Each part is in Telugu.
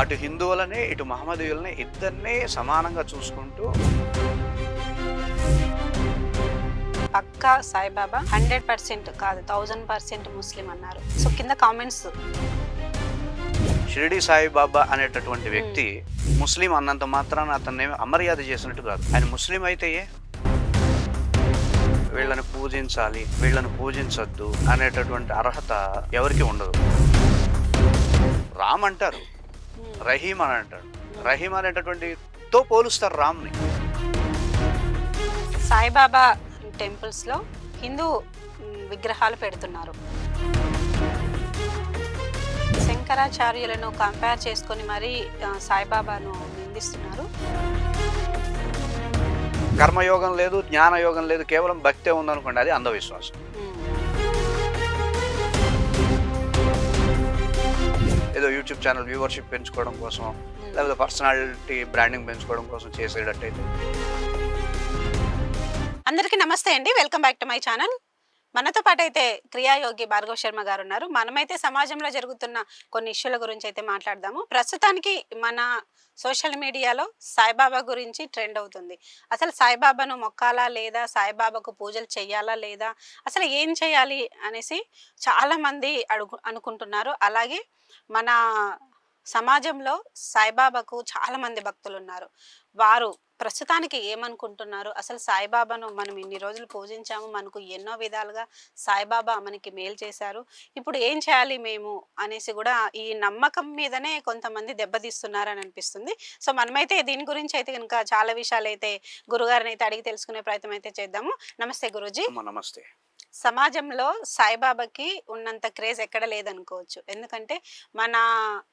అటు హిందువులని ఇటు మహమ్మదీయులని ఇద్దరిని సమానంగా చూసుకుంటూ పక్కా సాయిబాబా 100% కాదు 1000% ముస్లిం అన్నారు. సో కింద కామెంట్స్ షిరిడి సాయిబాబా అనేటటువంటి వ్యక్తి ముస్లిం అన్నంత మాత్రాన అతన్ని అమర్యాద చేసినట్టు కాదు. ఆయన ముస్లిం అయితే వీళ్ళని పూజించాలి, వీళ్ళని పూజించొద్దు అనేటటువంటి అర్హత ఎవరికి ఉండదు. రామ్ అంటారు, రహీం అని అంటాడు. రహీం అనేటటువంటితో పోలుస్తారు రామ్ని. సాయిబాబా టెంపుల్స్ లో హిందూ విగ్రహాలు పెడుతున్నారు. శంకరాచార్యులను కంపేర్ చేసుకొని మరీ సాయిబాబాను నిందిస్తున్నారు. కర్మయోగం లేదు, జ్ఞానయోగం లేదు, కేవలం భక్తే ఉందనుకోండి, అది అంధవిశ్వాసం. ఏదో యూట్యూబ్ ఛానల్ వ్యూవర్షిప్ పెంచుకోవడం కోసం, లేకపోతే పర్సనాలిటీ బ్రాండింగ్ పెంచుకోవడం కోసం చేసేటట్టయితే. అందరికీ నమస్తే అండి, welcome back to my channel. మనతో పాటు అయితే క్రియాయోగి భార్గవ శర్మ గారు ఉన్నారు. మనమైతే సమాజంలో జరుగుతున్న కొన్ని ఇష్యూల గురించి అయితే మాట్లాడదాము. ప్రస్తుతానికి మన సోషల్ మీడియాలో సాయిబాబా గురించి ట్రెండ్ అవుతుంది. అసలు సాయిబాబాను మొక్కాలా లేదా, సాయిబాబాకు పూజలు చేయాలా లేదా, అసలు ఏం చేయాలి అనేసి చాలామంది అనుకుంటున్నారు. అలాగే మన సమాజంలో సాయిబాబాకు చాలామంది భక్తులు ఉన్నారు. వారు ప్రస్తుతానికి ఏమనుకుంటున్నారు, అసలు సాయిబాబాను మనం ఇన్ని రోజులు పూజించాము, మనకు ఎన్నో విధాలుగా సాయిబాబా మనకి మేలు చేశారు, ఇప్పుడు ఏం చేయాలి మేము అనేసి కూడా ఈ నమ్మకం మీదనే కొంతమంది దెబ్బతీస్తున్నారని అనిపిస్తుంది. సో మనమైతే దీని గురించి అయితే కనుక చాలా విషయాలు అయితే గురుగారిని అయితే అడిగి తెలుసుకునే ప్రయత్నం అయితే చేద్దాము. నమస్తే గురూజీ. నమస్తే. సమాజంలో సాయిబాబాకి ఉన్నంత క్రేజ్ ఎక్కడ లేదనుకోవచ్చు. ఎందుకంటే మన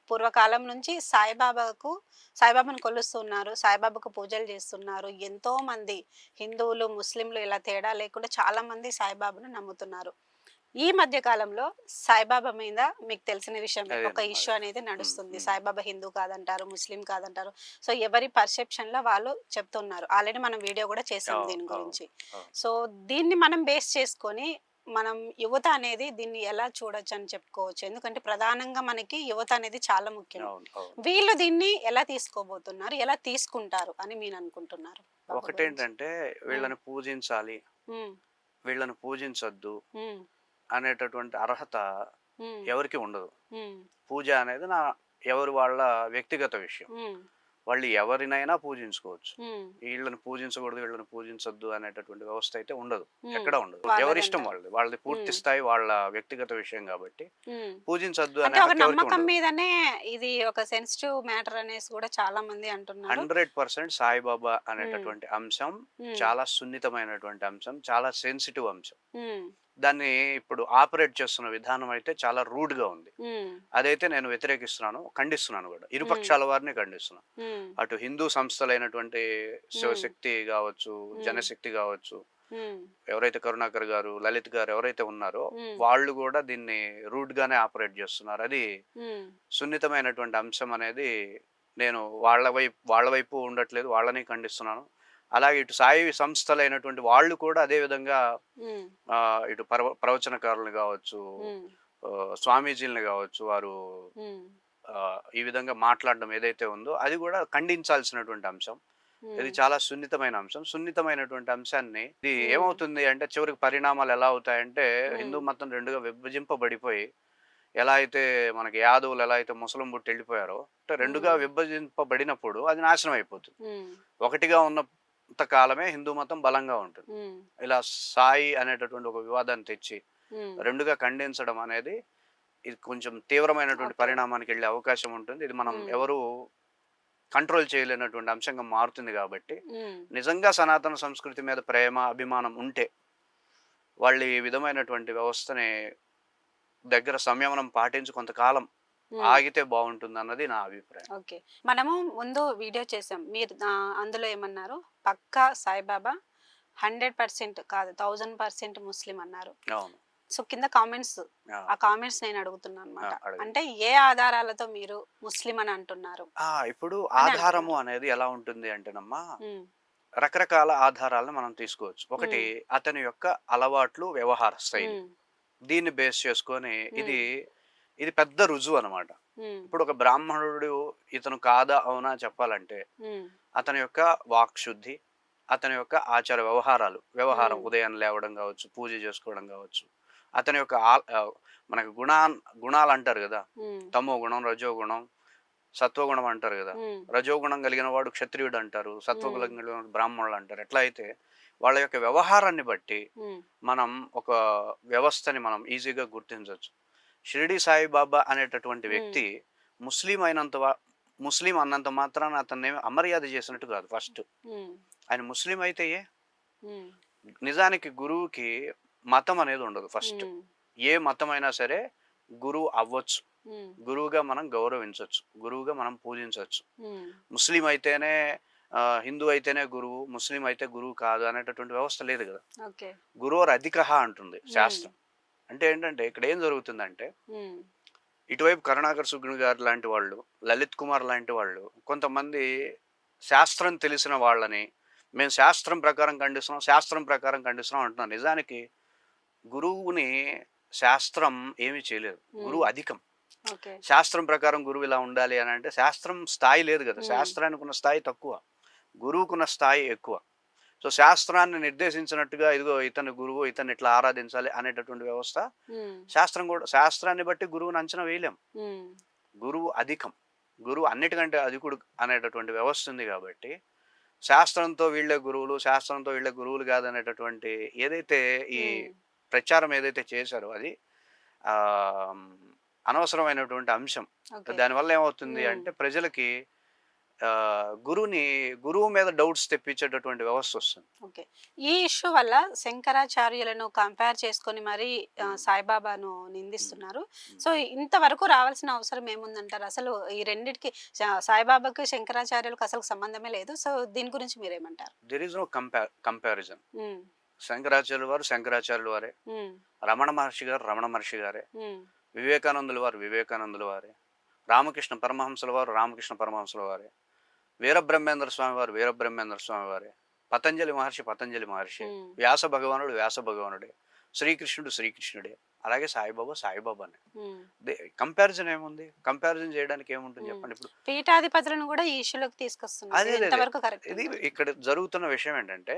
పూర్వకాలం నుంచి సాయిబాబాను కొలుస్తున్నారు, సాయిబాబాకు పూజలు చేస్తున్నారు. ఎంతో మంది హిందువులు, ముస్లింలు ఇలా తేడా లేకుండా చాలా మంది సాయిబాబాను నమ్ముతున్నారు. ఈ మధ్య కాలంలో సాయిబాబా మీద మీకు తెలిసిన విషయం, ఒక ఇష్యూ అనేది నడుస్తుంది. సాయిబాబా హిందూ కాదంటారు, ముస్లిం కాదంటారు. సో ఎవరి పర్సెప్షన్ లో వాళ్ళు చెప్తున్నారు. ఆల్రెడీ మనం వీడియో కూడా చేసాం దీని గురించి. సో దీన్ని మనం బేస్ చేసుకొని మనం యువత అనేది దీన్ని ఎలా చూడొచ్చు అని చెప్పుకోవచ్చు. ఎందుకంటే ప్రధానంగా మనకి యువత అనేది చాలా ముఖ్యం. వీళ్ళు దీన్ని ఎలా తీసుకోబోతున్నారు, ఎలా తీసుకుంటారు అని మీరు అనుకుంటున్నారు? ఒకటేంటంటే వీళ్ళని పూజించాలి, వీళ్ళని పూజించొద్దు అనేటటువంటి అర్హత ఎవరికి ఉండదు. పూజ అనేది ఎవరి వాళ్ళ వ్యక్తిగత విషయం. వాళ్ళు ఎవరినైనా పూజించుకోవచ్చు. వీళ్ళని పూజించకూడదు, వీళ్ళని పూజించొద్దు అనేటటువంటి వ్యవస్థ అయితే ఉండదు, ఎక్కడ ఉండదు. ఎవరిష్టం వాళ్ళది పూర్తి స్థాయి వాళ్ళ వ్యక్తిగత విషయం కాబట్టి పూజించొద్దు అనే నమ్మకం మీదనే ఇది ఒక సెన్సిటివ్ మ్యాటర్ అనేసి కూడా చాలా మంది అంటున్నారు. 100% సాయిబాబా అనేటటువంటి అంశం చాలా సున్నితమైనటువంటి అంశం, చాలా సెన్సిటివ్ అంశం. దాన్ని ఇప్పుడు ఆపరేట్ చేస్తున్న విధానం అయితే చాలా రూడ్ గా ఉంది. అదైతే నేను వ్యతిరేకిస్తున్నాను, ఖండిస్తున్నాను కూడా. ఇరుపక్షాల వారిని ఖండిస్తున్నాను. అటు హిందూ సంస్థలైనటువంటి శివశక్తి కావచ్చు, జనశక్తి కావచ్చు, ఎవరైతే కరుణాకర్ గారు, లలిత్ గారు ఎవరైతే ఉన్నారో వాళ్ళు కూడా దీన్ని రూడ్ గానే ఆపరేట్ చేస్తున్నారు. అది సున్నితమైనటువంటి అంశం అనేది నేను వాళ్ళ వైపు ఉండట్లేదు, వాళ్ళని ఖండిస్తున్నాను. అలాగే ఇటు సాయి సంస్థలైనటువంటి వాళ్ళు కూడా అదే విధంగా ఇటు ప్రవచనకారులు కావచ్చు, స్వామీజీలను కావచ్చు, వారు ఈ విధంగా మాట్లాడడం ఏదైతే ఉందో అది కూడా ఖండించాల్సినటువంటి అంశం. ఇది చాలా సున్నితమైన అంశం. సున్నితమైనటువంటి అంశాన్ని ఇది ఏమవుతుంది అంటే చివరికి పరిణామాలు ఎలా అవుతాయంటే, హిందూ మతం రెండుగా విభజింపబడిపోయి, ఎలా అయితే మనకి యాదవులు ఎలా అయితే ముసలం పుట్టి వెళ్ళిపోయారో రెండుగా విభజింపబడినప్పుడు అది నాశనం అయిపోతుంది. ఒకటిగా ఉన్న కాలమే హిందూ మతం బలంగా ఉంటుంది. ఇలా సాయి అనేటటువంటి ఒక వివాదాన్ని తెచ్చి రెండుగా ఖండించడం అనేది ఇది కొంచెం తీవ్రమైనటువంటి పరిణామానికి వెళ్ళే అవకాశం ఉంటుంది. ఇది మనం ఎవరు కంట్రోల్ చేయలేనటువంటి అంశంగా మారుతుంది. కాబట్టి నిజంగా సనాతన సంస్కృతి మీద ప్రేమ, అభిమానం ఉంటే వాళ్ళు ఈ విధమైనటువంటి వ్యవస్థని దగ్గర సంయమనం పాటించి కొంతకాలం ఆగితే బాగుంటుంది అన్నది నా అభిప్రాయం. ఓకే, మనము ముందు వీడియో చేసాం, మీరు అందులో ఏమన్నారు, పక్కా సాయిబాబా 100% కాదు 1000% ముస్లిం అన్నారు. సో కింద కామెంట్స్, ఆ కామెంట్స్ నేను అడుగుతున్నాను అనమాట. అంటే ఏ ఆధారాలతో మీరు ముస్లిం అని అంటున్నారు? ఇప్పుడు ఆధారము అనేది ఎలా ఉంటుంది అంటేనమ్మా, రకరకాల ఆధారాలను మనం తీసుకోవచ్చు. ఒకటి అతని యొక్క అలవాట్లు, వ్యవహార శైలి, దీన్ని బేస్ చేసుకొని ఇది పెద్ద రుజువు అనమాట. ఇప్పుడు ఒక బ్రాహ్మణుడు ఇతను కాదా అవునా చెప్పాలంటే అతని యొక్క వాక్ శుద్ధి, అతని యొక్క ఆచార వ్యవహారం ఉదయం లేవడం కావచ్చు, పూజ చేసుకోవడం కావచ్చు, అతని యొక్క మనకి గుణాలు అంటారు కదా, తమో గుణం, రజో గుణం, సత్వగుణం అంటారు కదా. రజోగుణం కలిగిన వాడు క్షత్రియుడు అంటారు, సత్వగుణం కలిగిన వాడు బ్రాహ్మణులు అంటారు. ఎట్లా అయితే వాళ్ళ యొక్క వ్యవహారాన్ని బట్టి మనం ఒక వ్యవస్థని మనం ఈజీగా గుర్తించవచ్చు. షిరిడి సాయిబాబా అనేటటువంటి వ్యక్తి ముస్లిం అన్నంత మాత్రాన అతన్ని అమర్యాద చేసినట్టు కాదు. ఫస్ట్ ఆయన ముస్లిం అయితే నిజానికి గురువుకి మతం అనేది ఉండదు. ఫస్ట్ ఏ మతం అయినా సరే గురువు అవ్వచ్చు, గురువుగా మనం గౌరవించవచ్చు, గురువుగా మనం పూజించవచ్చు. ముస్లిం అయితేనే హిందూ అయితేనే గురువు, ముస్లిం అయితే గురువు కాదు అనేటటువంటి వ్యవస్థ లేదు కదా. గురువు అధికహ అంటుంది శాస్త్రం. అంటే ఏంటంటే ఇక్కడ ఏం జరుగుతుందంటే ఇటువైపు కరుణాకర్ సుగ్ని గారు లాంటి వాళ్ళు, లలిత్ కుమార్ లాంటి వాళ్ళు, కొంతమంది శాస్త్రం తెలిసిన వాళ్ళని మేము శాస్త్రం ప్రకారం ఖండిస్తున్నాం అంటున్నాం. నిజానికి గురువుని శాస్త్రం ఏమీ చేయలేదు, గురువు అధికం. శాస్త్రం ప్రకారం గురువు ఇలా ఉండాలి అని అంటే శాస్త్రం స్థాయి లేదు కదా. శాస్త్రానికి ఉన్న స్థాయి తక్కువ, గురువుకున్న స్థాయి ఎక్కువ. సో శాస్త్రాన్ని నిర్దేశించినట్టుగా ఇదిగో ఇతని గురువు, ఇతన్ని ఇట్లా ఆరాధించాలి అనేటటువంటి వ్యవస్థ శాస్త్రాన్ని బట్టి గురువుని అంచనా వేయలేం. గురువు అధికం, గురువు అన్నిటికంటే అధికుడు అనేటటువంటి వ్యవస్థ ఉంది. కాబట్టి శాస్త్రంతో వీళ్ళే గురువులు కాదనేటటువంటి ఏదైతే ఈ ప్రచారం ఏదైతే చేశారో అది అనవసరమైనటువంటి అంశం. దానివల్ల ఏమవుతుంది అంటే ప్రజలకి గురువు మీద డౌట్స్ తెప్పించేటటువంటి వ్యవస్థ వస్తుంది. ఈ ఇష్యూ వల్ల శంకరాచార్యులను కంపేర్ చేసుకొని మరి సాయిబాబాను నిందిస్తున్నారు. సో ఇంతవరకు రావాల్సిన అవసరం ఏముందంటారు? అసలు ఈ రెండింటికి సాయిబాబాకి శంకరాచార్యులకు అసలు సంబంధమే లేదు. సో దీని గురించి మీరేమంటారు? There is no comparison. శంకరాచార్యుల వారే, రమణ మహర్షి గారే, వివేకానందుల వారే, రామకృష్ణ పరమహంసుల వారే, వీరబ్రహ్మేంద్ర స్వామి వారే, పతంజలి మహర్షి, వ్యాస భగవానుడే, శ్రీకృష్ణుడే, అలాగే సాయిబాబానే. కంపారిజన్ ఏముంది? కంపారిజన్ చేయడానికి ఏముంటుంది చెప్పండి? ఇప్పుడు పీఠాధిపతులను కూడా ఈ ఇష్యూలోకి తీసుకొస్తున్నారు. ఇది ఇక్కడ జరుగుతున్న విషయం ఏంటంటే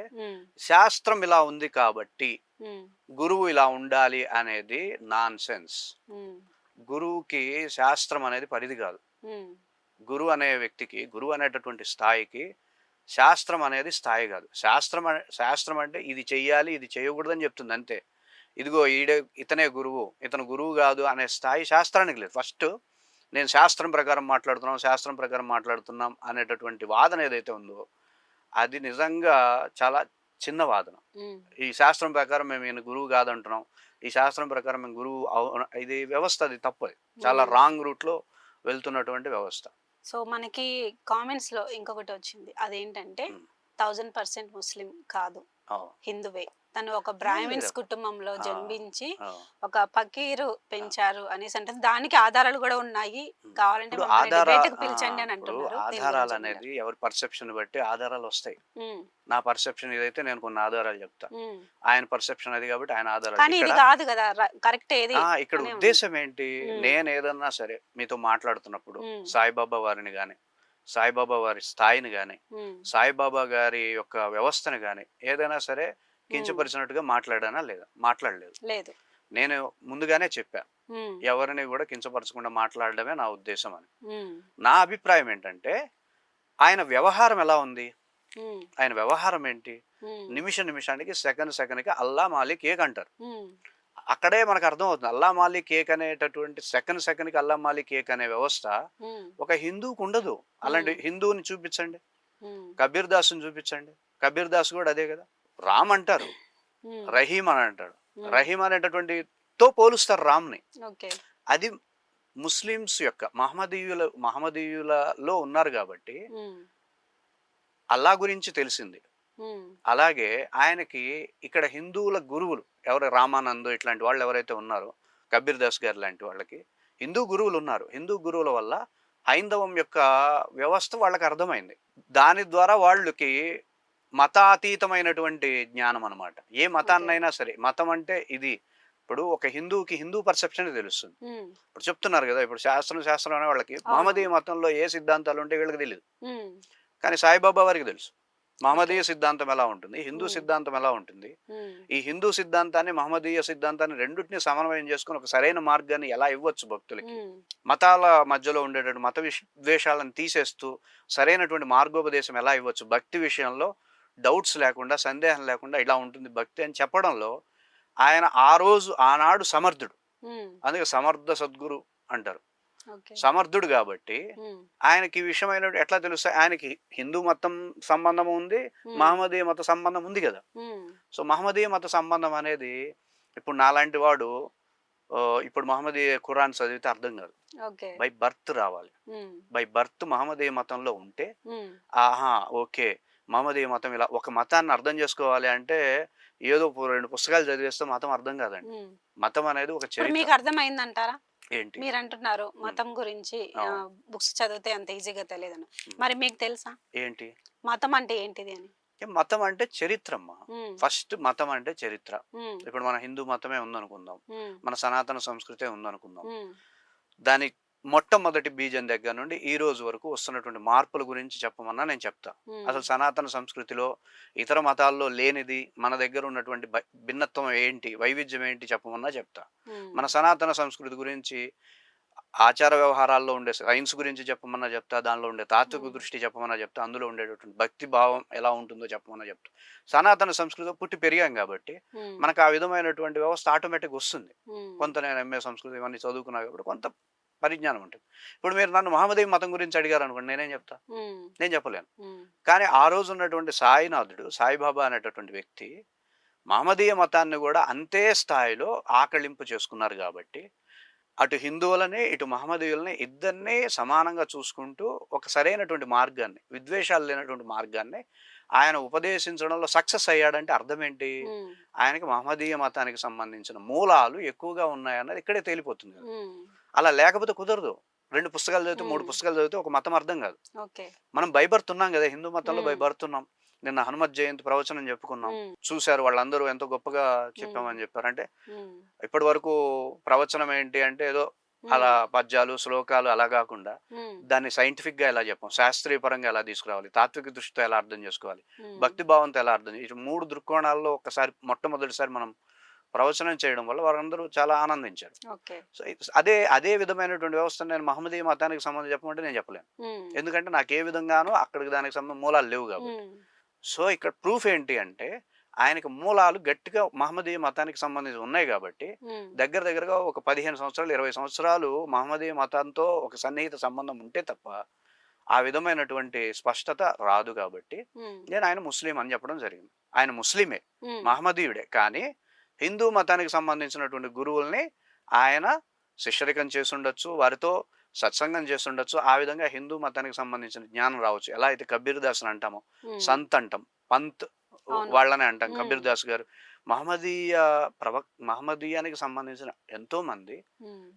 శాస్త్రం ఇలా ఉంది కాబట్టి గురువు ఇలా ఉండాలి అనేది నాన్ సెన్స్. గురువుకి శాస్త్రం అనేది పరిధి కాదు. గురువు అనే వ్యక్తికి, గురువు అనేటటువంటి స్థాయికి శాస్త్రం అనేది స్థాయి కాదు. శాస్త్రం అంటే ఇది చెయ్యాలి, ఇది చేయకూడదని చెప్తుంది అంతే. ఇదిగో ఇతనే గురువు, ఇతను గురువు కాదు అనే స్థాయి శాస్త్రానికి లేదు. ఫస్ట్ నేను శాస్త్రం ప్రకారం మాట్లాడుతున్నాం అనేటటువంటి వాదన ఏదైతే ఉందో అది నిజంగా చాలా చిన్న వాదన. ఈ శాస్త్రం ప్రకారం మేము ఈయన గురువు కాదంటున్నాం, ఈ శాస్త్రం ప్రకారం మేము గురువు, ఇది వ్యవస్థ అది తప్పది. చాలా రాంగ్ రూట్ లో వెళ్తున్నటువంటి వ్యవస్థ. సో మనకి కామెంట్స్ లో ఇంకొకటి వచ్చింది, అదేంటంటే 1000% ముస్లిం కాదు, హిందువే. తను ఒక బ్రాహ్మిన్స్ కుటుంబంలో జన్మించి ఒక ఫకీరు పెంచారు అనేసి అంటే దానికి ఆధారాలు కూడా ఉన్నాయి, కావాలంటే పిలిచండి అని అంటున్నారు. ఆధారాలు అనేది ఎవరి పర్సెప్షన్ బట్టి ఆధారాలు వస్తాయి. నా పర్సెప్షన్ ఇదైతే నేను కొన్ని ఆధారాలు చెప్తా, ఆయన పర్సెప్షన్ అది కాబట్టి ఆయన ఆధారాలు. కానీ ఇది కాదు కదా కరెక్ట్. ఏది ఇక్కడ ఉద్దేశం ఏంటి? నేను ఏదన్నా సరే మీతో మాట్లాడుతున్నప్పుడు సాయిబాబా వారిని గాని, సాయిబాబా వారి స్థాయిని గాని, సాయిబాబా గారి యొక్క వ్యవస్థని గాని ఏదైనా సరే కించపరిచినట్టుగా మాట్లాడానా లేదా? మాట్లాడలేదు. నేను ముందుగానే చెప్పా, ఎవరిని కూడా కించపరచకుండా మాట్లాడడమే నా ఉద్దేశం అని. నా అభిప్రాయం ఏంటంటే ఆయన వ్యవహారం ఎలా ఉంది, ఆయన వ్యవహారం ఏంటి? నిమిషానికి సెకండ్కి అల్లా మాలిక్ ఏక్ అంటారు. అక్కడే మనకు అర్థం అవుతుంది అల్లా మాలిక్ ఏక్ అనేటటువంటి సెకండ్కి అల్లా మాలిక్ ఏక్ అనే వ్యవస్థ ఒక హిందూకు ఉండదు. అలాంటి హిందువుని చూపించండి, కబీర్ దాస్ని చూపించండి. కబీర్ దాస్ కూడా అదే కదా. రామ్ అంటారు, రహీం అని అంటాడు. రహీం అనేటటువంటి తో పోలుస్తారు రామ్ని. అది ముస్లిమ్స్ యొక్క మహమ్మదీయులలో ఉన్నారు కాబట్టి అల్లా గురించి తెలిసింది. అలాగే ఆయనకి ఇక్కడ హిందువుల గురువులు ఎవరు, రామానంద్ ఇట్లాంటి వాళ్ళు ఎవరైతే ఉన్నారో, కబీర్ దాస్ గారు లాంటి వాళ్ళకి హిందూ గురువులు ఉన్నారు. హిందూ గురువుల వల్ల హైందవం యొక్క వ్యవస్థ వాళ్ళకి అర్థమైంది. దాని ద్వారా వాళ్ళకి మతాతీతమైనటువంటి జ్ఞానం అనమాట. ఏ మతాన్నైనా సరే, మతం అంటే ఇది ఇప్పుడు ఒక హిందువుకి హిందూ పర్సెప్షన్ తెలుస్తుంది. ఉమ్, ఇప్పుడు చెప్తున్నారు కదా, ఇప్పుడు శాస్త్రం అనే వాళ్ళకి అవును. మహమ్మదీయ మతంలో ఏ సిద్ధాంతాలు ఉంటే వీళ్ళకి తెలియదు, ఉమ్, కానీ సాయిబాబా వారికి తెలుసు. ఓకే. మహమ్మదీయ సిద్ధాంతం ఎలా ఉంటుంది, హిందూ ఉమ్, సిద్ధాంతం ఎలా ఉంటుంది, ఉమ్, ఈ హిందూ సిద్ధాంతాన్ని మహమ్మదీయ సిద్ధాంతాన్ని రెండింటిని సమన్వయం చేసుకొని ఒక సరైన మార్గాన్ని ఎలా ఇవ్వచ్చు భక్తులకి, ఉమ్, మతాల మధ్యలో ఉండేటువంటి మత ద్వేషాలను తీసేస్తూ సరైనటువంటి మార్గోపదేశం ఎలా ఇవ్వచ్చు, భక్తి విషయంలో డౌట్స్ లేకుండా సందేహం లేకుండా ఇలా ఉంటుంది భక్తి అని చెప్పడంలో ఆయన ఆనాడు సమర్థుడు. ఉమ్, అందుకే సమర్థ సద్గురు అంటారు. ఓకే. సమర్థుడు కాబట్టి ఉమ్, ఆయనకి ఈ విషయమైన ఎట్లా తెలుస్తాయి, ఆయనకి హిందూ మతం సంబంధం ఉంది, ఉమ్, మహమ్మదీయ మత సంబంధం ఉంది కదా. ఉమ్, సో మహమ్మదీయ మత సంబంధం అనేది ఇప్పుడు నాలాంటి వాడు ఇప్పుడు మహమ్మదీయ ఖురాన్ చదివితే అర్థం కాదు, ఓకే. బై బర్త్ రావాలి. ఉమ్, బై బర్త్ మహమ్మదీయ మతంలో ఉంటే ఉమ్, ఆహా ఓకే మహమ్మదీయ మతం ఇలా, ఒక మతాన్ని అర్థం చేసుకోవాలి అంటే ఏదో 2 పుస్తకాలు చదివేస్తే మతం అర్థం కాదండి. ఉమ్. మతం అనేది ఒక ఇప్పుడు మీకు చరిత్ర. అర్థమైందంటారా? ఏంటి? మీరు అంటున్నారు ఉమ్, మతం గురించి అవును. బుక్స్ చదివితే అంత ఈజీగా తెలియదని. ఉమ్, మరి మీకు తెలుసా ఏంటి? మతం అంటే ఏంటిది అని? మతం అంటే చరిత్రమ్మ. ఉమ్, ఫస్ట్ మతం అంటే చరిత్ర. ఉమ్, ఇప్పుడు మన హిందూ మతమే ఉందనుకుందాం, ఉమ్, మన సనాతన సంస్కృతే ఉందనుకుందాం. ఉమ్, దాని మొట్టమొదటి బీజం దగ్గర నుండి ఈ రోజు వరకు వస్తున్నటువంటి మార్పుల గురించి చెప్పమన్నా నేను చెప్తా. ఉమ్, అసలు సనాతన సంస్కృతిలో ఇతర మతాల్లో లేనిది మన దగ్గర ఉన్నటువంటి భిన్నత్వం ఏంటి, వైవిధ్యం ఏంటి చెప్పమన్నా చెప్తా. ఉమ్, మన సనాతన సంస్కృతి గురించి ఆచార వ్యవహారాల్లో ఉండే సైన్స్ గురించి చెప్పమన్నా చెప్తా, దానిలో ఉండే తాత్విక ఉమ్, దృష్టి చెప్పమన్నా చెప్తా, అందులో ఉండేటటువంటి భక్తి భావం ఎలా ఉంటుందో చెప్పమన్నా చెప్తా. సనాతన సంస్కృతిలో పుట్టి పెరిగాం కాబట్టి ఉమ్, మనకు ఆ విధమైనటువంటి వ్యవస్థ ఆటోమేటిక్గా వస్తుంది. ఉమ్, కొంత నేను ఎంఏ సంస్కృతి ఇవన్నీ చదువుకున్నా కాబట్టి కొంత పరిజ్ఞానం ఉంటుంది. ఇప్పుడు మీరు నన్ను మహమ్మదీయ మతం గురించి అడిగారు అనుకోండి, నేనేం చెప్తా? ఉమ్, నేను చెప్పలేను. ఉమ్, కానీ ఆ రోజు ఉన్నటువంటి సాయినాథుడు, సాయిబాబా అనేటటువంటి వ్యక్తి మహమ్మదీయ మతాన్ని కూడా అంతే స్థాయిలో ఆకళింపు చేసుకున్నారు కాబట్టి అటు హిందువులని ఇటు మహమ్మదీయులని ఇద్దరిని సమానంగా చూసుకుంటూ ఒక సరైనటువంటి మార్గాన్ని, విద్వేషాలు లేనటువంటి మార్గాన్ని ఆయన ఉపదేశించడంలో సక్సెస్ అయ్యాడంటే అర్థం ఏంటి? ఉమ్, ఆయనకి మహమ్మదీయ మతానికి సంబంధించిన మూలాలు ఎక్కువగా ఉన్నాయన్నది ఇక్కడే తేలిపోతుంది కదా. ఉమ్, అలా లేకపోతే కుదరదు. 2 పుస్తకాలు చదివితే 3 ఉమ్, పుస్తకాలు చదివితే ఒక మతం అర్థం కాదు. ఓకే. మనం బై బర్త్ ఉన్నాం కదా, హిందూ మతంలో బై ఉమ్, బర్త్ ఉన్నాం. నిన్న హనుమత్ జయంతి ప్రవచనం చెప్పుకున్నాం. ఉమ్, చూశారు వాళ్ళందరూ ఎంతో గొప్పగా ఉమ్, చెప్పామని చెప్పారు. అంటే ఉమ్, ఇప్పటి వరకు ప్రవచనం ఏంటి అంటే ఏదో అలా ఉమ్, పద్యాలు శ్లోకాలు అలా కాకుండా ఉమ్, దాన్ని సైంటిఫిక్ గా ఎలా చెప్పాం, శాస్త్రీయ పరంగా ఎలా తీసుకురావాలి, తాత్విక దృష్టితో ఎలా అర్థం చేసుకోవాలి, ఉమ్, భక్తి భావంతో ఎలా అర్థం ఈ 3 దృక్కోణాల్లో ఒక్కసారి మొట్టమొదటిసారి మనం ప్రవచనం చేయడం వల్ల వారందరూ చాలా ఆనందించారు. ఓకే. సో అదే అదే విధమైనటువంటి వ్యవస్థ నేను మహమ్మదీయ మతానికి సంబంధించి చెప్పమంటే నేను చెప్పలేను. ఉమ్, ఎందుకంటే నాకు ఏ విధంగానూ అక్కడికి దానికి సంబంధం మూలాలు లేవు కాబట్టి. ఉమ్, సో ఇక్కడ ప్రూఫ్ ఏంటి అంటే ఆయనకి మూలాలు గట్టిగా మహమ్మదీయ మతానికి సంబంధించి ఉన్నాయి కాబట్టి ఉమ్, దగ్గరగా ఒక 15 సంవత్సరాలు 20 సంవత్సరాలు మహమ్మదీయ మతంతో ఒక సన్నిహిత సంబంధం ఉంటే తప్ప ఆ విధమైనటువంటి స్పష్టత రాదు కాబట్టి ఉమ్, నేను ఆయన ముస్లిం అని చెప్పడం జరిగింది. ఆయన ముస్లిమే, ఉమ్, మహమ్మదీయుడే, కానీ హిందూ మతానికి సంబంధించినటువంటి గురువుల్ని ఆయన శిష్యరికం చేసుండొచ్చు, వారితో సత్సంగం చేస్తుండొచ్చు. ఆ విధంగా హిందూ మతానికి సంబంధించిన జ్ఞానం రావచ్చు. ఎలా అయితే కబీర్ దాస్ అని అంటామో, ఉమ్, సంత్ అంటాం, పంత్ అవును. వాళ్ళనే అంటాం, ఉమ్, కబీర్ దాస్ గారు. మహమ్మదీయ మహమ్మదీయానికి సంబంధించిన ఎంతో మంది ఉమ్,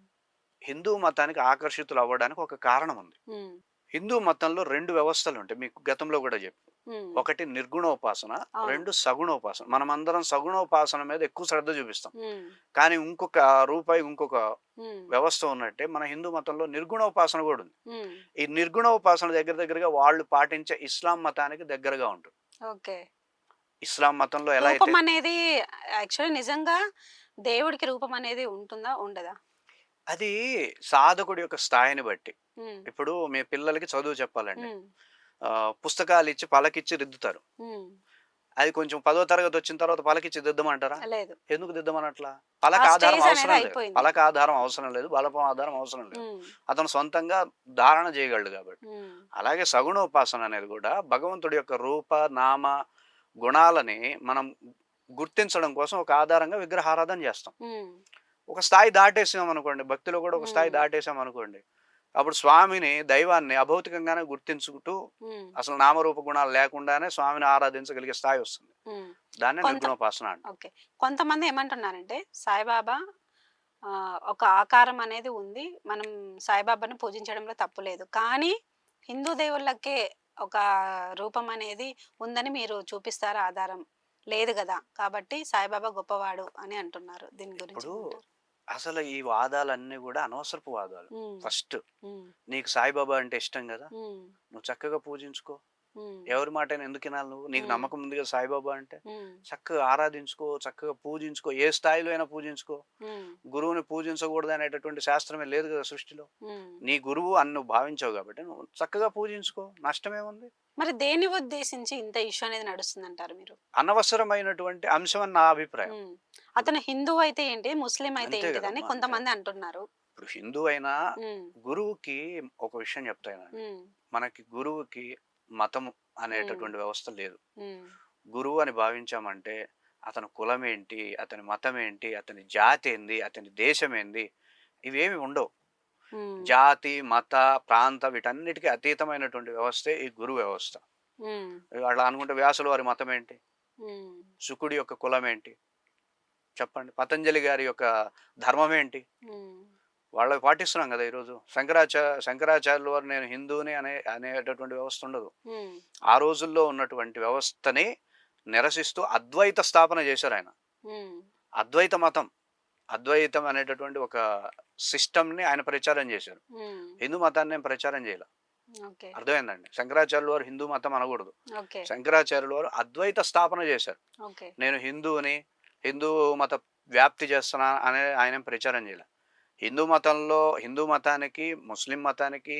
హిందూ మతానికి ఆకర్షితులు అవ్వడానికి ఒక కారణం ఉంది. ఉమ్, హిందూ మతంలో 2 వ్యవస్థలు ఉంటాయి, మీకు గతంలో కూడా చెప్పి. ఉమ్, ఒకటి నిర్గుణోపాసన, అవును. 2 సగుణోపాసన. మనమందరం సగుణోపాసన మీద ఎక్కువ శ్రద్ధ చూపిస్తాం, ఉమ్, కానీ ఇంకొక రూపాయి ఇంకొక ఉమ్, వ్యవస్థ ఉన్నట్టే మన హిందూ మతంలో నిర్గుణోపాసన కూడా ఉంది. ఉమ్, ఈ నిర్గుణోపాసన దగ్గరగా వాళ్ళు పాటించే ఇస్లాం మతానికి దగ్గరగా ఉంటుంది. ఓకే. ఇస్లాం మతంలో ఎలా అయితే రూపం అనేది యాక్చువల్లీ నిజంగా దేవుడికి రూపం అనేది ఉంటుందా ఉండదా? అది సాధకుడి యొక్క స్థాయిని బట్టి. ఉమ్, ఇప్పుడు మీ పిల్లలకి చదువు చెప్పాలండి, ఉమ్, పుస్తకాలు ఇచ్చి పలకిచ్చి దిద్దుతారు. ఉమ్, అది కొంచెం 10వ తరగతి వచ్చిన తర్వాత పలకిచ్చి దిద్దమంటారా? లేదు. ఎందుకు దిద్దమనట్లా? పలక ఆ ఆధారం స్టేజ్ అనేది అవసరం లేదు, అయిపోయింది. పలక ఆధారం అవసరం లేదు, బలపం ఆధారం అవసరం లేదు. ఉమ్, అతను సొంతంగా ధారణ చేయగలడు కాబట్టి. ఉమ్, అలాగే సగుణోపాసన అనేది కూడా భగవంతుడి యొక్క రూప నామ గుణాలని మనం గుర్తించడం కోసం ఒక ఆధారంగా విగ్రహారాధన చేస్తాం. ఉమ్, ఒక స్థాయి దాటేసాం అనుకోండి, భక్తిలో కూడా ఒక స్థాయి ఉమ్, దాటేసాం అనుకోండి, అప్పుడు స్వామిని దైవాన్ని అభౌతికంగానే గుర్తించుకుంటూ ఉమ్, అసలు నామరూప గుణాలు లేకుండానే స్వామిని ఆరాధించగలిగే స్థాయి వస్తుంది. ఉమ్. దాన్నే కొంత నిర్గుణోపాసన అంటారు. ఓకే. కొంతమంది ఏమంటున్నారంటే సాయిబాబా ఒక ఆకారం అనేది ఉంది, మనం సాయిబాబాను పూజించడంలో తప్పు లేదు, కానీ హిందూ దేవుళ్ళకే ఒక రూపం అనేది ఉందని మీరు చూపిస్తారా ఆధారం? లేదు కదా, కాబట్టి సాయిబాబా గొప్పవాడు అని అంటున్నారు. దీని గురించి ఇప్పుడు ఏమంటారు? అసలు ఈ వాదాలన్నీ కూడా అనవసరపు వాదాలు. ఉమ్, ఫస్ట్ ఉమ్, నీకు సాయిబాబా అంటే ఇష్టం కదా, ఉమ్, నువ్వు చక్కగా పూజించుకో. ఉమ్, ఎవరి మాటైనా ఎందుకు వినాలి నువ్వు? నీకు ఉమ్, నమ్మకం ఉంది కదా సాయిబాబా అంటే, ఉమ్, చక్కగా ఆరాధించుకో, చక్కగా పూజించుకో, ఏ స్థాయిలో అయినా పూజించుకో. ఉమ్, గురువుని పూజించకూడదు అనేటటువంటి శాస్త్రమే లేదు కదా సృష్టిలో. ఉమ్. నీ గురువు అని నువ్వు భావించావు కాబట్టి నువ్వు చక్కగా పూజించుకో, నష్టమేముంది? మరి దేన్ని ఉద్దేశించి ఇంత ఇష్యూ అనేది నడుస్తుంది అంటారు మీరు? అనవసరమైనటువంటి అంశం అని నా అభిప్రాయం. ఉమ్. అతను హిందూ అయితే ఏంటి, ముస్లిం అయితే అంతే ఏంటిదని కదమ్మా, అంతే. కొంతమంది అంటున్నారు. ఇప్పుడు హిందూ అయినా ఉమ్, గురువుకి ఒక విషయం చెప్తానండి. ఉమ్, మనకి గురువుకి మతము ఉమ్, అనేటటువంటి వ్యవస్థ లేదు. ఉమ్, గురువు అని భావించామంటే అతని కులం ఏంటి, అతని మతం ఏంటి, అతని జాతి ఏంది, అతని దేశం ఏంది, ఇవేమి ఉండవు. ఉమ్, జాతి, మత, ప్రాంత వీటన్నిటికీ అతీతమైనటువంటి వ్యవస్థే ఈ గురు వ్యవస్థ. ఉమ్, అలా అనుకుంటే వ్యాసుల వారి మతం ఏంటి, ఉమ్, శుకుడి యొక్క కులం ఏంటి చెప్పండి, పతంజలి గారి యొక్క ధర్మం ఏంటి, ఉమ్, వాళ్ళవి పాటిస్తున్నాం కదా ఈరోజు. శంకరాచార్యుల వారు నేను హిందువుని అనేటటువంటి వ్యవస్థ ఉండదు. ఉమ్, ఆ రోజుల్లో ఉన్నటువంటి వ్యవస్థని నిరసిస్తూ అద్వైత స్థాపన చేశారు ఆయన. ఉమ్, అద్వైత మతం, అద్వైతం అనేటటువంటి ఒక సిస్టమ్ని ఆయన ప్రచారం చేశారు. ఉమ్. హిందూ మతాన్ని ఏం ప్రచారం చేయాలి. ఓకే. అర్థమైందండి? శంకరాచార్యుల వారు హిందూ మతం అనకూడదు. ఓకే. శంకరాచార్యుల వారు అద్వైత స్థాపన చేశారు. ఓకే. నేను హిందువుని, హిందూ మత వ్యాప్తి చేస్తున్నా అనే ఆయన ఏం ప్రచారం చేయాలి. హిందూ మతానికి, ముస్లిం మతానికి,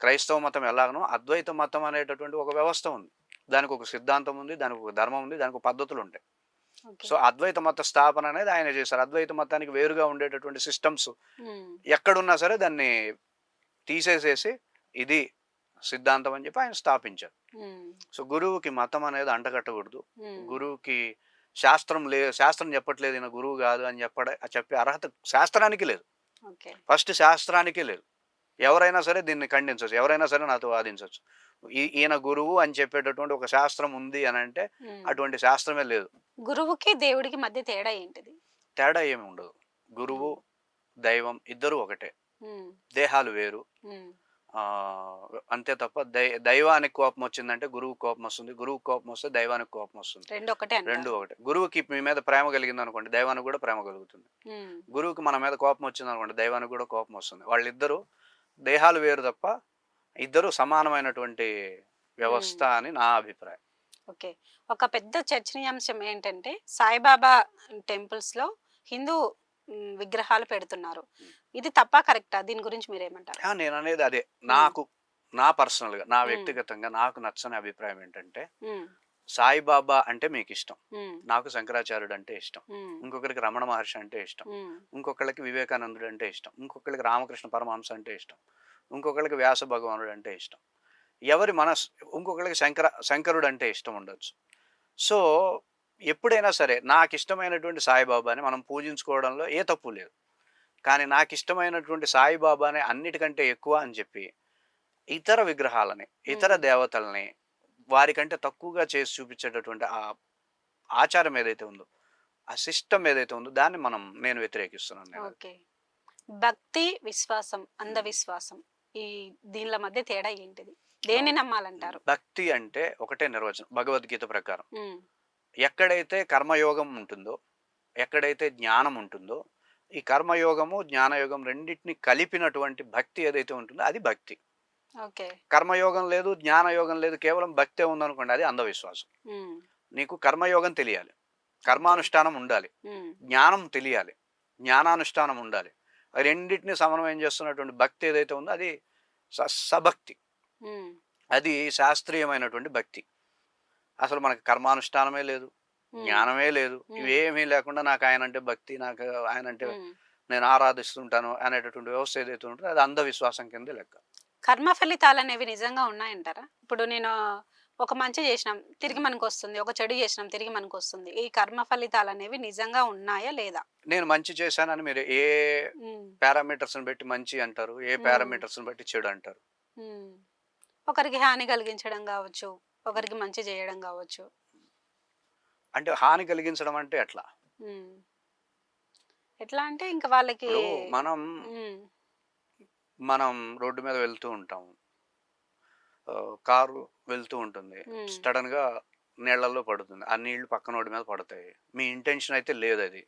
క్రైస్తవ మతం ఎలాగనో అద్వైత మతం అనేటటువంటి ఒక వ్యవస్థ ఉంది. దానికి ఒక సిద్ధాంతం ఉంది, దానికి ఒక ధర్మం ఉంది, దానికి ఒక పద్ధతులు ఉంటాయి. ఓకే. సో అద్వైత మత స్థాపన అనేది ఆయన చేశారు. అద్వైత మతానికి వేరుగా ఉండేటటువంటి సిస్టమ్స్ ఉమ్, ఎక్కడున్నా సరే దాన్ని తీసేసేసి ఇది సిద్ధాంతం అని చెప్పి ఆయన స్థాపించారు. ఉమ్, సో గురువుకి మతం అనేది అంటగట్టకూడదు. ఉమ్. గురువుకి శాస్త్రం చెప్పట్లేదు ఈయన గురువు కాదు అని చెప్పే అర్హత శాస్త్రానికి లేదు. ఓకే. ఫస్ట్ శాస్త్రానికే లేదు. ఎవరైనా సరే దీన్ని ఖండించవచ్చు, ఎవరైనా సరే నాతో వాదించవచ్చు. ఈయన గురువు అని చెప్పేటటువంటి ఒక శాస్త్రం ఉంది అని అంటే ఉమ్. అటువంటి శాస్త్రమే లేదు. గురువుకి దేవుడికి మధ్య తేడా ఏంటిది? తేడా ఏమి ఉండదు. గురువు దైవం ఇద్దరు ఒకటే, ఉమ్, దేహాలు వేరు. ఉమ్, అంతే తప్ప దైవానికి కోపం వచ్చిందంటే గురువు కోపం వస్తుంది, గురువు కోపం వస్తే దైవానికి కోపం వస్తుంది. రెండు ఒకటే రెండు అంటారు. ఒకటే. గురువుకి మీ మీద ప్రేమ కలిగింది అనుకోండి, దైవానికి కూడా ప్రేమ కలుగుతుంది. ఉమ్, గురువుకి మన మీద కోపం వచ్చింది అనుకోండి, దైవానికి కూడా కోపం వస్తుంది. వాళ్ళిద్దరూ దేహాలు వేరు తప్ప ఇద్దరు సమానమైనటువంటి వ్యవస్థ అని నా అభిప్రాయం. ఓకే. ఒక పెద్ద చర్చనీయాంశం ఏంటంటే సాయిబాబా టెంపుల్స్ లో హిందూ విగ్రహాలు పెడుతున్నారు. ఇది తప్ప కరెక్టా? దీని గురించి మీరేమంటారు? నేను అనేది అదే. నా పర్సనల్గా, నా వ్యక్తిగతంగా నాకు నచ్చని అభిప్రాయం ఏంటంటే, ఉమ్, సాయిబాబా అంటే మీకు ఇష్టం, ఉమ్, నాకు శంకరాచార్యుడు అంటే ఇష్టం, ఉమ్, ఇంకొకరికి రమణ మహర్షి అంటే ఇష్టం, ఉమ్, ఇంకొకళ్ళకి వివేకానందుడు అంటే ఇష్టం, ఇంకొకళ్ళకి రామకృష్ణ పరమహంస అంటే ఇష్టం, ఇంకొకళ్ళకి వ్యాస భగవానుడు అంటే ఇష్టం, ఎవరి ఇంకొకళ్ళకి శంకరుడు అంటే ఇష్టం ఉండొచ్చు. సో ఎప్పుడైనా సరే నాకు ఇష్టమైనటువంటి సాయిబాబాని మనం పూజించుకోవడంలో ఏ తప్పు లేదు. కానీ నాకు ఇష్టమైనటువంటి సాయిబాబానే అన్నిటికంటే ఎక్కువ అని చెప్పి ఇతర విగ్రహాలని, ఇతర దేవతల్ని వారికంటే తక్కువగా చేసి చూపించేటటువంటి ఆ ఆచారం ఏదైతే ఉందో, ఆ సిస్టమ్ ఏదైతే ఉందో దాన్ని నేను వ్యతిరేకిస్తున్నాను. ఓకే. భక్తి, విశ్వాసం, అంధవిశ్వాసం ఈ దీనిల మధ్య తేడా ఏంటిది? దేన్ని నమ్మాలంటారు? భక్తి అంటే ఒకటే నిర్వచనం భగవద్గీత ప్రకారం. ఉమ్, ఎక్కడైతే కర్మయోగం ఉంటుందో, ఎక్కడైతే జ్ఞానం ఉంటుందో, ఈ కర్మయోగము జ్ఞానయోగం రెండింటిని కలిపినటువంటి భక్తి ఏదైతే ఉంటుందో అది భక్తి. ఓకే. కర్మయోగం లేదు, జ్ఞానయోగం లేదు, కేవలం భక్తే ఉందనుకోండి, అది అంధవిశ్వాసం. ఉమ్, నీకు కర్మయోగం తెలియాలి, కర్మానుష్ఠానం ఉండాలి, ఉమ్, జ్ఞానం తెలియాలి, జ్ఞానానుష్ఠానం ఉండాలి. ఆ రెండింటిని సమన్వయం చేస్తున్నటువంటి భక్తి ఏదైతే ఉందో అది సభక్తి, ఉమ్, అది శాస్త్రీయమైనటువంటి భక్తి. అసలు మనకు కర్మానుష్ఠానమే లేదు, జ్ఞానమే లేదు, ఇవేమీ లేకుండా నాకు ఆయన అంటే భక్తి, నాకు ఆయన అంటే నేను ఆరాధిస్తుంటాను అనేటటువంటి వ్యవస్థ ఏదైతే ఉంటుందో అది అంధవిశ్వాసం కింద లెక్క. కర్మ ఫలితాలు అనేవి నిజంగా ఉన్నాయంటారా? ఇప్పుడు నేను ఒక మంచి చేసినాం తిరిగి మనకు వస్తుంది, ఒక చెడు చేసినాం తిరిగి మనకు వస్తుంది. ఈ కర్మ ఫలితాలు అనేవి నిజంగా ఉన్నాయా లేదా? నేను మంచి చేశానని మీరు ఏ పారామీటర్స్ని బట్టి మంచి అంటారు, ఏ పారామీటర్స్ని బట్టి చెడు అంటారు? ఒకరికి హాని కలిగించడం కావచ్చు, ఒకరికి మంచి చేయడం కావచ్చు. అంటే హాని కలిగించడం అంటే ఎట్లా? ఎట్లా అంటే ఇంకా వాళ్ళకి మనం రోడ్డు మీద వెళ్తూ ఉంటాం, కారు వెళ్తూ ఉంటుంది, సడన్ గా నీళ్ళల్లో పడుతుంది. ఆ నీళ్లు పక్కనోడి మీద పడతాయి. మీ ఇంటెన్షన్ అయితే లేదు అది.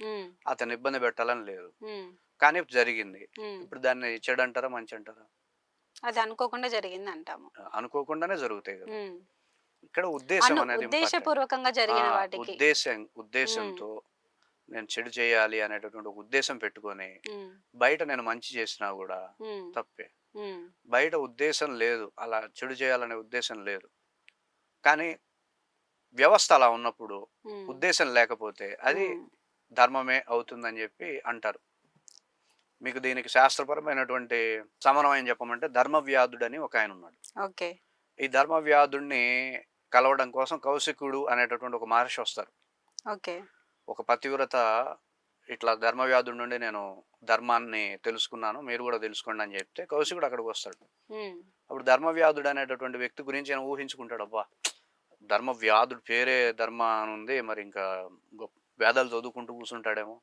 అతన్ని ఇబ్బంది పెట్టాలని లేదు. కానీ జరిగింది. ఇప్పుడు దాన్ని చెడు అంటారా? మంచి అంటారా? అది అనుకోకుండా జరిగింది అంటాము. అనుకోకుండానే జరుగుతాయి కదా! ఇక్కడ ఉద్దేశం అనేది ఇంపార్టెంట్. ఉద్దేశపూర్వకంగా జరిగిన వాటికి ఉద్దేశంతో నేను చెడు చేయాలి అనేటటువంటి ఒక ఉద్దేశం పెట్టుకొని బయట నేను మంచి చేసినా కూడా తప్పే. బయట ఉద్దేశం లేదు, అలా చెడు చేయాలనే ఉద్దేశం లేదు, కానీ వ్యవస్థ అలా ఉన్నప్పుడు ఉద్దేశం లేకపోతే అది ధర్మమే అవుతుందని చెప్పి అంటారు. మీకు దీనికి శాస్త్రపరమైనటువంటి సమన్వయం చెప్పమంటే ధర్మవ్యాధుడని ఒక ఆయన ఉన్నాడు. ఓకే. ఈ ధర్మవ్యాధుడిని కలవడం కోసం కౌశికుడు అనేటటువంటి ఒక మహర్షి వస్తారు. ఓకే. ఒక పతివ్రత ఇట్లా ధర్మవ్యాధుడి నుండి నేను ధర్మాన్ని తెలుసుకున్నాను, మీరు కూడా తెలుసుకోండి అని చెప్తే కౌశికుడు అక్కడికి వస్తాడు. అప్పుడు ధర్మవ్యాధుడు అనేటటువంటి వ్యక్తి గురించి ఆయన ఊహించుకుంటాడు. అబ్బా, ధర్మవ్యాధుడు పేరే ధర్మ అని ఉంది, మరి ఇంకా వేదాలు చదువుకుంటూ కూర్చుంటాడేమో,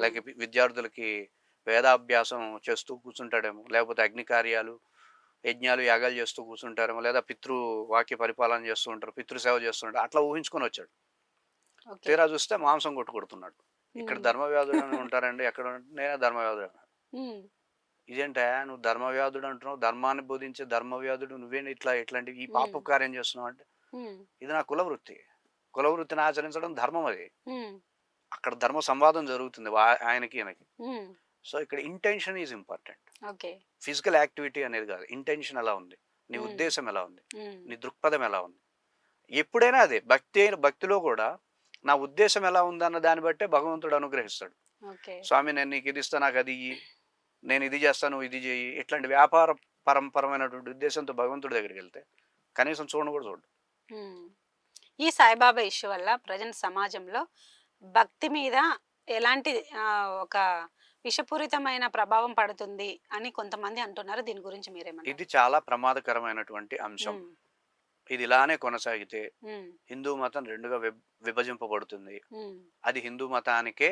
లేక విద్యార్థులకి వేదాభ్యాసం చేస్తూ కూర్చుంటాడేమో, లేకపోతే అగ్ని కార్యాలు యజ్ఞాలు యాగాలు చేస్తూ కూర్చుంటారేమో, లేదా వాక్య పరిపాలన చేస్తూ ఉంటారు, పితృసేవ చేస్తుంటారు, అట్లా ఊహించుకొని వచ్చాడు. తీరా చూస్తే మాంసం కొట్టుకొడుతున్నాడు. ఇక్కడ ధర్మవ్యాధుడు అని ఉంటారండి, ఎక్కడ నేనే ధర్మవ్యాధుడు అన్నాడు. ఇదేంటా నువ్వు ధర్మవ్యాధుడు అంటున్నావు, ధర్మాన్ని బోధించే ధర్మవ్యాధుడు నువ్వేంటి ఇట్లాంటి ఈ పాప కార్యం చేస్తున్నావు అంటే, ఇది నా కులవృత్తి, కులవృత్తిని ఆచరించడం ధర్మం. అది అక్కడ ధర్మ సంవాదం జరుగుతుంది ఆయనకి ఈయనకి. సో ఇక్కడ intention is important. Physical activity అనేది కాదు, ఇంటెన్షన్ ఎలా ఉంది, నీ ఉద్దేశం ఎలా ఉంది, నీ దృక్పథం ఎలా ఉంది. ఎప్పుడైనా అదే భక్తిలో కూడా నా ఉద్దేశం ఎలా ఉందన్న దాన్ని బట్టే భగవంతుడు అనుగ్రహిస్తాడు. స్వామి నేను నీకు ఇది ఇస్తా, నాకు అది ఇయ్యి, నేను ఇది చేస్తాను ఇది చేయి, ఇట్లాంటి వ్యాపార పరమైనటువంటి ఉద్దేశంతో భగవంతుడి దగ్గరికి వెళ్తే కనీసం చూడను కూడా చూడు. ఈ సాయిబాబా ఇష్యూ వల్ల ప్రజెంట్ సమాజంలో భక్తి మీద ఎలాంటి ఒక విషపూరితమైన ప్రభావం పడుతుంది అని కొంతమంది అంటున్నారు. దీని గురించి మీరేమన్నా? ఇది చాలా ప్రమాదకరమైనటువంటి అంశం. ఇది ఇలానే కొనసాగితే హిందూ మతం రెండుగా విభజింపబడుతుంది. అది హిందూ మతానికే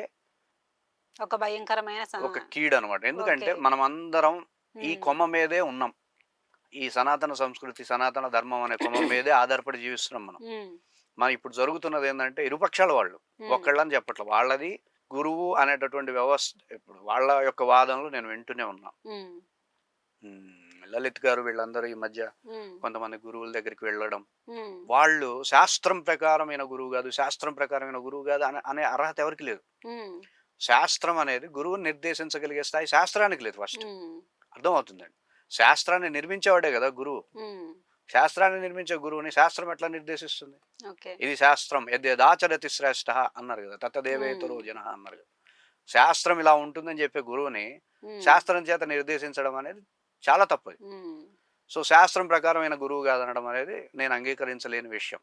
ఒక భయంకరమైన ఒక కీడు అనమాట. ఎందుకంటే మనం అందరం ఈ కొమ్మ మీదే ఉన్నాం. ఈ సనాతన సంస్కృతి సనాతన ధర్మం అనే కొమ్మ మీదే ఆధారపడి జీవిస్తున్నాం మనం. మనం ఇప్పుడు జరుగుతున్నది ఏంటంటే ఇరుపక్షాల వాళ్ళు ఒక్కళ్ళని చెప్పట్ల, వాళ్ళది గురువు అనేటటువంటి వ్యవస్థ. ఇప్పుడు వాళ్ళ యొక్క వాదనలు నేను వింటూనే ఉన్నా. లలిత్ గారు వీళ్ళందరూ ఈ మధ్య కొంతమంది గురువుల దగ్గరికి వెళ్ళడం, వాళ్ళు శాస్త్రం ప్రకారమైన గురువు కాదు, శాస్త్రం ప్రకారమైన గురువు కాదు అనే అర్హత ఎవరికి లేదు. శాస్త్రం అనేది గురువుని నిర్దేశించగలిగే స్థాయి శాస్త్రానికి లేదు. ఫస్ట్ అర్థమవుతుందండి. శాస్త్రాన్ని నిర్మించేవాడే కదా గురువు. శాస్త్రాన్ని నిర్మించే గురువుని శాస్త్రం ఎట్లా నిర్దేశిస్తుంది? ఇది శాస్త్రం యద్యదాచరతి శ్రేష్ఠ అన్నారు కదా, తత్తదేవేతరో జన అన్నారు కదా. శాస్త్రం ఇలా ఉంటుందని చెప్పే గురువుని శాస్త్రం చేత నిర్దేశించడం అనేది చాలా తప్పది. సో శాస్త్రం ప్రకారమైన గురువు కాదనడం అనేది నేను అంగీకరించలేని విషయం.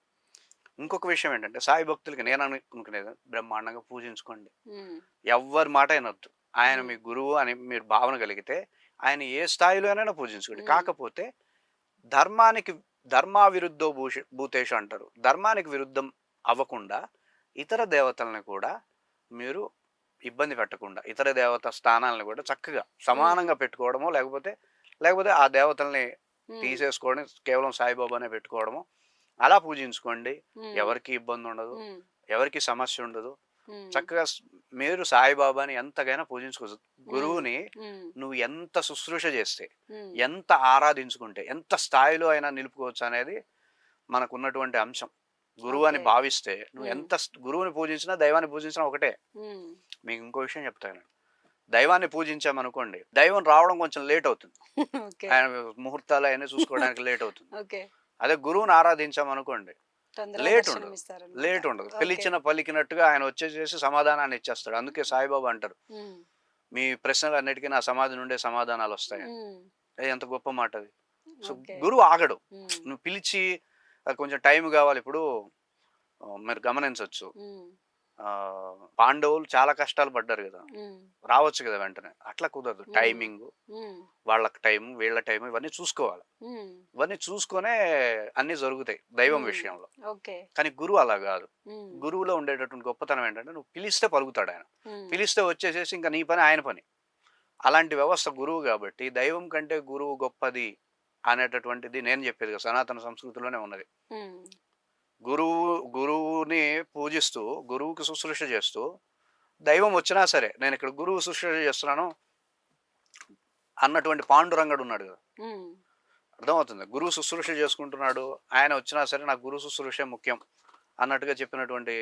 ఇంకొక విషయం ఏంటంటే, సాయి భక్తులకి నేను అనుకునేది బ్రహ్మాండంగా పూజించుకోండి, ఎవ్వరి మాట అయినొద్దు. ఆయన మీ గురువు అని మీరు భావన కలిగితే ఆయన ఏ స్థాయిలోనైనా పూజించుకోండి. కాకపోతే ధర్మావిరుద్ధో భూతేషు అంటారు. ధర్మానికి విరుద్ధం అవ్వకుండా ఇతర దేవతల్ని కూడా మీరు ఇబ్బంది పెట్టకుండా, ఇతర దేవత స్థానాలను కూడా చక్కగా సమానంగా పెట్టుకోవడమో, లేకపోతే ఆ దేవతల్ని తీసేసుకోవడం, కేవలం సాయిబాబానే పెట్టుకోవడము, అలా పూజించుకోండి. ఎవరికి ఇబ్బంది ఉండదు, ఎవరికి సమస్య ఉండదు. చక్కగా మీరు సాయిబాబాని ఎంతగైనా పూజించుకోవచ్చు. గురువుని నువ్వు ఎంత శుశ్రూష చేస్తే, ఎంత ఆరాధించుకుంటే, ఎంత స్థాయిలో అయినా నిలుపుకోవచ్చు అనేది మనకు ఉన్నటువంటి అంశం. గురువు అని భావిస్తే నువ్వు ఎంత గురువుని పూజించినా దైవాన్ని పూజించినా ఒకటే. మీకు ఇంకో విషయం చెప్తాను. దైవాన్ని పూజించామనుకోండి, దైవం రావడం కొంచెం లేట్ అవుతుంది, ఆయన ముహూర్తాలు అయినా చూసుకోవడానికి లేట్ అవుతుంది. అదే గురువుని ఆరాధించామనుకోండి లేట్ ఉండదు. పిలిచిన పలికినట్టుగా ఆయన వచ్చేసేసి సమాధానాన్ని ఇచ్చేస్తాడు. అందుకే సాయిబాబా అంటారు, మీ ప్రశ్నలు అన్నిటికీ నా సమాధి నుండే సమాధానాలు వస్తాయి. ఎంత గొప్ప మాట అది. సో గురువు ఆగడు. నువ్వు పిలిచి కొంచెం టైం కావాలి. ఇప్పుడు మీరు గమనించవచ్చు, పాండవులు చాలా కష్టాలు పడ్డారు కదా, రావచ్చు కదా వెంటనే. అట్లా కుదరదు. టైమింగ్, వాళ్ళకి టైం, వీళ్ళ టైం, ఇవన్నీ చూసుకోవాలి. ఇవన్నీ చూసుకొనే అన్ని జరుగుతాయి దైవం విషయంలో. కానీ గురువు అలా కాదు. గురువులో ఉండేటటువంటి గొప్పతనం ఏంటంటే, నువ్వు పిలిస్తే పలుకుతాడు ఆయన. పిలిస్తే వచ్చేసేసి ఇంకా నీ పని ఆయన పని. అలాంటి వ్యవస్థ గురువు. కాబట్టి దైవం కంటే గురువు గొప్పది అనేటటువంటిది నేను చెప్పేది కదా, సనాతన సంస్కృతిలోనే ఉన్నది. గురువుని పూజిస్తూ, గురువుకి శుశ్రూష చేస్తూ, దైవం వచ్చినా సరే నేను ఇక్కడ గురువు శుశ్రూష చేస్తున్నాను అన్నటువంటి పాండురంగడు ఉన్నాడు కదా, ఉమ్, అర్థమవుతుంది. గురువు శుశ్రూష చేసుకుంటున్నాడు, ఆయన వచ్చినా సరే నాకు గురు శుశ్రూషే ముఖ్యం అన్నట్టుగా చెప్పినటువంటి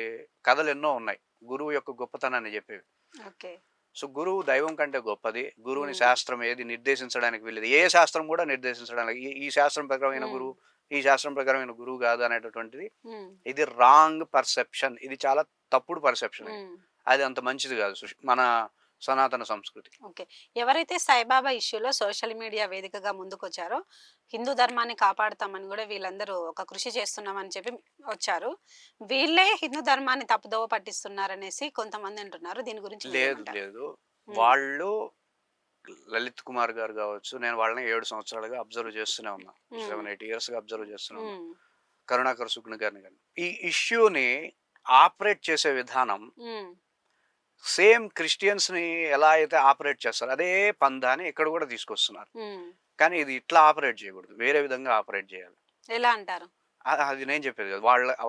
కథలు ఎన్నో ఉన్నాయి గురువు యొక్క గొప్పతనాన్ని చెప్పేవి. ఓకే. సో గురువు దైవం కంటే గొప్పది. గురువుని ఉమ్, శాస్త్రం ఏది నిర్దేశించడానికి వీళ్ళది, ఏ శాస్త్రం కూడా నిర్దేశించడానికి ఈ శాస్త్రం ప్రకారమైన ఉమ్, గురువు, ఈ శాస్త్రం ప్రకారమైన గురువు కాదు అనేటటువంటిది ఉమ్, ఇది రాంగ్ పర్సెప్షన్. ఇది చాలా తప్పుడు పర్సెప్షన్. ఉమ్. అది అంత మంచిది కాదు మన సనాతన సంస్కృతి. ఓకే. ఎవరైతే సాయిబాబా ఇష్యూలో సోషల్ మీడియా వేదికగా ముందుకొచ్చారో హిందూ ధర్మాన్ని కాపాడుతామని కూడా వీళ్ళందరూ ఒక కృషి చేస్తున్నామని చెప్పి వచ్చారు, వీళ్ళే హిందూ ధర్మాన్ని తప్పుదోవ పట్టిస్తున్నారనేసి కొంతమంది అంటున్నారు. దీని గురించి లేదు మీరేమంటారు? లేదు ఉమ్, వాళ్ళు లలిత్ కుమార్ గారు కావచ్చు, నేను వాళ్ళని 7 సంవత్సరాలుగా అబ్జర్వ్ చేస్తూనే ఉన్నా, ఉమ్, 7-8 ఇయర్స్గా అబ్జర్వ్ చేస్తూనే ఉన్నా, ఉమ్, కరుణాకర్ సుగ్న గారిని కానీ. ఈ ఇష్యూని ఆపరేట్ చేసే విధానం ఉమ్, సేమ్ క్రిస్టియన్స్ ని ఎలా అయితే ఆపరేట్ చేస్తారో అదే పందాన్ని ఇక్కడ కూడా తీసుకొస్తున్నారు. ఉమ్. కానీ ఇది ఇట్లా ఆపరేట్ చేయకూడదు, వేరే విధంగా ఆపరేట్ చేయాలి. ఎలా అంటారు? అది నేను చెప్పేది కదా,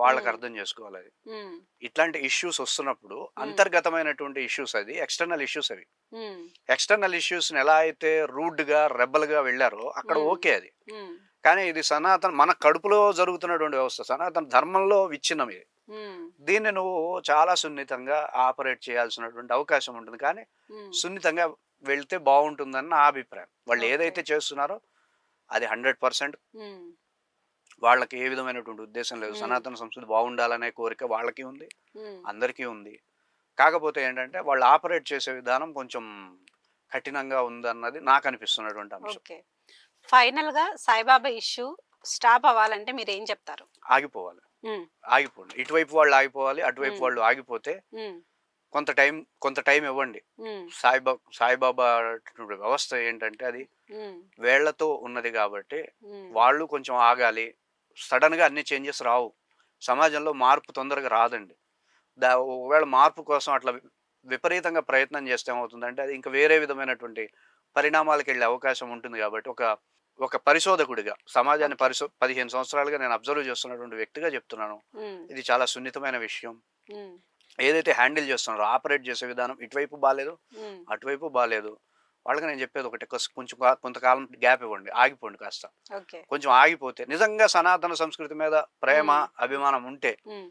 వాళ్ళకి ఉమ్, అర్థం చేసుకోవాలి. అది ఉమ్, ఇట్లాంటి ఇష్యూస్ వస్తున్నప్పుడు ఉమ్, అంతర్గతమైనటువంటి ఇష్యూస్, అది ఎక్స్టర్నల్ ఇష్యూస్. అవి ఉమ్, ఎక్స్టర్నల్ ఇష్యూస్ ని ఎలా అయితే రూడ్ గా రెబల్ గా వెళ్ళారో అక్కడ ఉమ్, ఓకే అది. ఉమ్, కానీ ఇది సనాతన మన కడుపులో జరుగుతున్నటువంటి వ్యవస్థ, సనాతన ధర్మంలో విచ్ఛిన్నం ఇది. ఉమ్, దీన్ని నువ్వు చాలా సున్నితంగా ఆపరేట్ చేయాల్సినటువంటి అవకాశం ఉంటుంది. కానీ ఉమ్. సున్నితంగా వెళ్తే బాగుంటుందని నా అభిప్రాయం. వాళ్ళు ఓకే. ఏదైతే చేస్తున్నారో అది 100% ఉమ్, వాళ్ళకి ఏ విధమైనటువంటి ఉద్దేశం లేదు. ఉమ్, సనాతన సంస్కృతి బాగుండాలనే కోరిక వాళ్ళకి ఉంది, ఉమ్. అందరికీ ఉంది. కాకపోతే ఏంటంటే వాళ్ళు ఆపరేట్ చేసే విధానం కొంచెం కఠినంగా ఉందన్నది నాకు అనిపిస్తున్నటువంటి అంశం. ఓకే. ఫైనల్ గా సాయిబాబా ఇష్యూ స్టాప్ అవ్వాలంటే మీరు ఏం చెప్తారు? ఆగిపోవాలి, ఉమ్, ఆగిపోండి. ఇటువైపు వాళ్ళు ఆగిపోవాలి, అటువైపు ఉమ్, వాళ్ళు ఆగిపోతే ఉమ్, కొంత టైం ఇవ్వండి. ఉమ్, సాయిబాబా వ్యవస్థ ఏంటంటే అది ఉమ్, వేళ్లతో ఉన్నది కాబట్టి ఉమ్, వాళ్ళు కొంచెం ఆగాలి. సడన్ గా అన్ని చేంజెస్ రావు, సమాజంలో మార్పు తొందరగా రాదండి. ఒకవేళ మార్పు కోసం అట్లా విపరీతంగా ప్రయత్నం చేస్తే ఏమవుతుందంటే అది ఇంకా వేరే విధమైనటువంటి పరిణామాలకు వెళ్ళే అవకాశం ఉంటుంది. కాబట్టి ఒక పరిశోధకుడిగా సమాజాన్ని ఓకే. 15 సంవత్సరాలుగా నేను అబ్జర్వ్ చేస్తున్నటువంటి వ్యక్తిగా చెప్తున్నాను, ఉమ్, ఇది చాలా సున్నితమైన విషయం. ఉమ్, ఏదైతే హ్యాండిల్ చేస్తున్నారో ఆపరేట్ చేసే విధానం ఇటువైపు బాగాలేదు, ఉమ్. అటువైపు బాగాలేదు. వాళ్ళకి నేను చెప్పేది ఒకటి, కొంచెం కొంతకాలం గ్యాప్ ఇవ్వండి, ఆగిపోండి. కాస్త ఓకే. కొంచెం ఆగిపోతే, నిజంగా సనాతన సంస్కృతి మీద ప్రేమ ఉమ్, అభిమానం ఉంటే ఉమ్.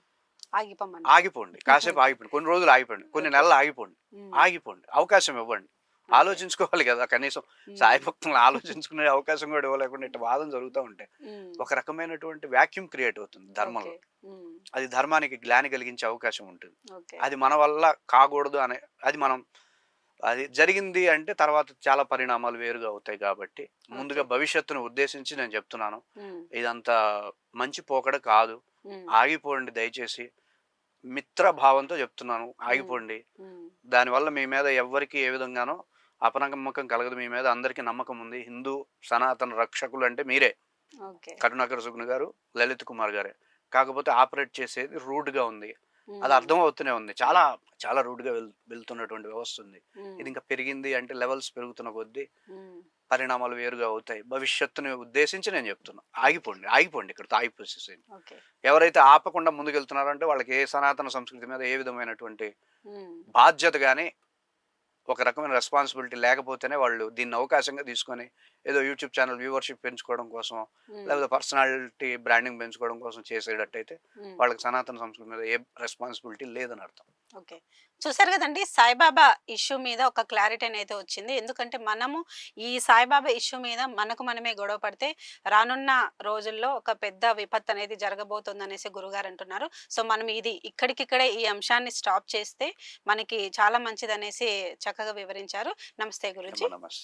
ఆగిపోమని. ఆగిపోండి, కాసేపు ఆగిపోండి, కొన్ని రోజులు ఆగిపోండి, కొన్ని ఓకే. నెలలు ఆగిపోండి. ఉమ్, ఆగిపోండి, అవకాశం ఇవ్వండి. ఓకే. ఆలోచించుకోవాలి కదా కనీసం. ఉమ్, సాయి భక్తులను ఆలోచించుకునే అవకాశం కూడా ఇవ్వలేకుండా ఇట్లా వాదన జరుగుతూ ఉంటే ఉమ్. ఒక రకమైనటువంటి వాక్యూమ్ క్రియేట్ అవుతుంది ధర్మంలో. ఓకే. ఉమ్, అది ధర్మానికి గ్లాని కలిగించే అవకాశం ఉంటుంది. ఓకే. అది మన వల్ల కాకూడదు అనే, అది జరిగింది అంటే తర్వాత చాలా పరిణామాలు వేరుగా అవుతాయి. కాబట్టి ముందుగా ఓకే. భవిష్యత్తును ఉద్దేశించి నేను చెప్తున్నాను, ఉమ్, ఇదంతా మంచి పోకడ కాదు. ఉమ్, ఆగిపోండి దయచేసి, మిత్ర భావంతో చెప్తున్నాను, ఉమ్, ఆగిపోండి. ఉమ్. దానివల్ల మీ మీద ఎవ్వరికి ఏ విధంగానో అపనమ్మకం కలగదు. మీ మీద అందరికీ నమ్మకం ఉంది. హిందూ సనాతన రక్షకులు అంటే మీరే, ఓకే. కరుణాకర్ సుగ్న గారు, లలిత్ కుమార్ గారే. కాకపోతే ఆపరేట్ చేసేది రూడ్గా ఉంది, అది ఉమ్, అర్థం అవుతూనే ఉంది. చాలా చాలా రూడ్గా వెళ్తున్నటువంటి వ్యవస్థ ఉంది. ఉమ్, ఇది ఇంకా పెరిగింది అంటే లెవెల్స్ పెరుగుతున్న కొద్దీ ఉమ్. పరిణామాలు వేరుగా అవుతాయి. భవిష్యత్తుని ఉద్దేశించి నేను చెప్తున్నా, ఓకే. ఆగిపోండి, ఇక్కడ ఆగిపోసేసేయండి. ఓకే. ఎవరైతే ఆపకుండా ముందుకెళ్తున్నారంటే వాళ్ళకి ఏ సనాతన సంస్కృతి మీద ఏ విధమైనటువంటి ఉమ్, బాధ్యత కానీ ఒక రకమైన రెస్పాన్సిబిలిటీ లేకపోతేనే వాళ్ళు దీన్ని అవకాశంగా తీసుకొని ఏదో యూట్యూబ్ ఛానల్ వ్యూవర్షిప్ పెంచుకోవడం కోసం, ఉమ్, లేకపోతే పర్సనాలిటీ బ్రాండింగ్ పెంచుకోవడం కోసం చేసేటట్టయితే ఉమ్. వాళ్ళకి సనాతన సంస్కృతి మీద ఏ రెస్పాన్సిబిలిటీ లేదని అర్థం. ఓకే. చూసారు కదండి, సాయిబాబా ఇష్యూ మీద ఒక క్లారిటీ అయితే వచ్చింది. ఎందుకంటే మనము ఈ సాయిబాబా ఇష్యూ మీద మనకు మనమే గొడవ పడితే రానున్న రోజుల్లో ఒక పెద్ద విపత్తు అనేది జరగబోతుంది అనేసి గురుగారు అంటున్నారు. సో మనం ఇది ఇక్కడికిక్కడే ఈ అంశాన్ని స్టాప్ చేస్తే మనకి చాలా మంచిది అనేసి చక్కగా వివరించారు. నమస్తే గురుజీ. నమస్తే.